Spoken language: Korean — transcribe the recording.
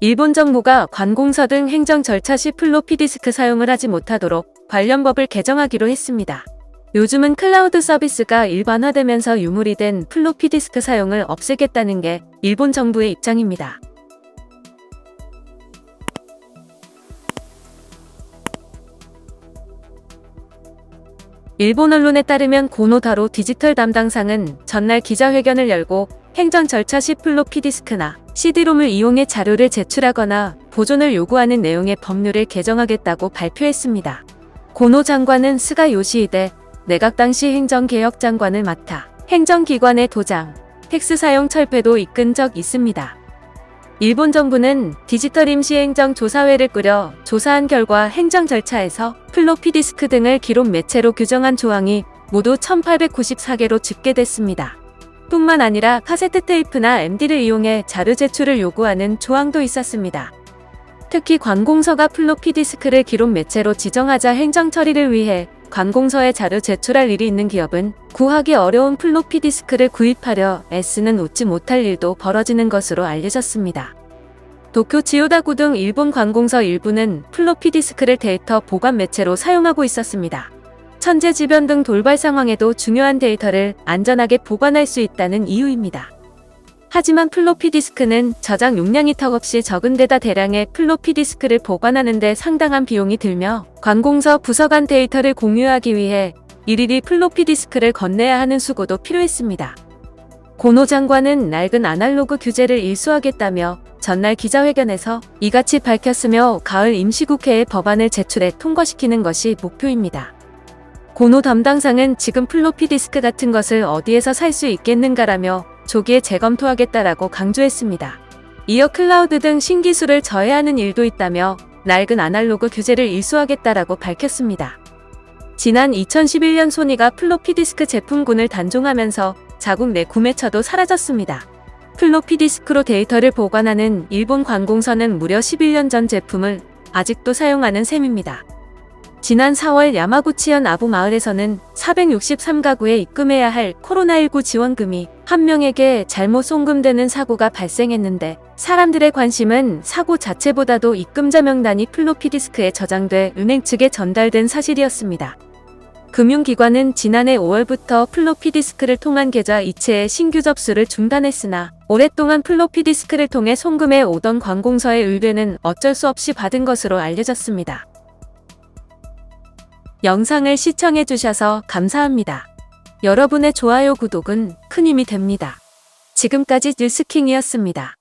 일본 정부가 관공서 등 행정 절차 시 플로피 디스크 사용을 하지 못하도록 관련 법을 개정하기로 했습니다. 요즘은 클라우드 서비스가 일반화되면서 유물이 된 플로피 디스크 사용을 없애겠다는 게 일본 정부의 입장입니다. 일본 언론에 따르면 고노타로 디지털 담당상은 전날 기자회견을 열고 행정 절차 시 플로피 디스크나 CD롬을 이용해 자료를 제출하거나 보존을 요구하는 내용의 법률을 개정하겠다고 발표했습니다. 고노 장관은 스가 요시히데 내각 당시 행정개혁장관을 맡아 행정기관의 도장, 팩스 사용 철폐도 이끈 적 있습니다. 일본 정부는 디지털 임시행정조사회를 꾸려 조사한 결과 행정 절차에서 플로피 디스크 등을 기록 매체로 규정한 조항이 모두 1894개로 집계됐습니다. 뿐만 아니라 카세트 테이프나 MD를 이용해 자료 제출을 요구하는 조항도 있었습니다. 특히 관공서가 플로피 디스크를 기록 매체로 지정하자 행정 처리를 위해 관공서에 자료 제출할 일이 있는 기업은 구하기 어려운 플로피 디스크를 구입하려 애쓰는 웃지 못할 일도 벌어지는 것으로 알려졌습니다. 도쿄 지요다구 등 일본 관공서 일부는 플로피 디스크를 데이터 보관 매체로 사용하고 있었습니다. 천재지변 등 돌발 상황에도 중요한 데이터를 안전하게 보관할 수 있다는 이유입니다. 하지만 플로피 디스크는 저장 용량이 턱없이 적은 데다 대량의 플로피 디스크를 보관하는 데 상당한 비용이 들며 관공서 부서 간 데이터를 공유하기 위해 일일이 플로피 디스크를 건네야 하는 수고도 필요했습니다. 고노 장관은 낡은 아날로그 규제를 일수하겠다며 전날 기자회견에서 이같이 밝혔으며 가을 임시국회에 법안을 제출해 통과시키는 것이 목표입니다. 고노 담당상은 지금 플로피 디스크 같은 것을 어디에서 살 수 있겠는가라며 조기에 재검토하겠다라고 강조했습니다. 이어 클라우드 등 신기술을 저해하는 일도 있다며 낡은 아날로그 규제를 일수하겠다라고 밝혔습니다. 지난 2011년 소니가 플로피 디스크 제품군을 단종하면서 자국 내 구매처도 사라졌습니다. 플로피 디스크로 데이터를 보관하는 일본 관공서는 무려 11년 전 제품을 아직도 사용하는 셈입니다. 지난 4월 야마구치현 아부 마을에서는 463가구에 입금해야 할 코로나19 지원금이 한 명에게 잘못 송금되는 사고가 발생했는데 사람들의 관심은 사고 자체보다도 입금자 명단이 플로피 디스크에 저장돼 은행 측에 전달된 사실이었습니다. 금융기관은 지난해 5월부터 플로피 디스크를 통한 계좌 이체의 신규 접수를 중단했으나 오랫동안 플로피 디스크를 통해 송금해 오던 관공서의 의뢰는 어쩔 수 없이 받은 것으로 알려졌습니다. 영상을 시청해주셔서 감사합니다. 여러분의 좋아요, 구독은 큰 힘이 됩니다. 지금까지 뉴스킹이었습니다.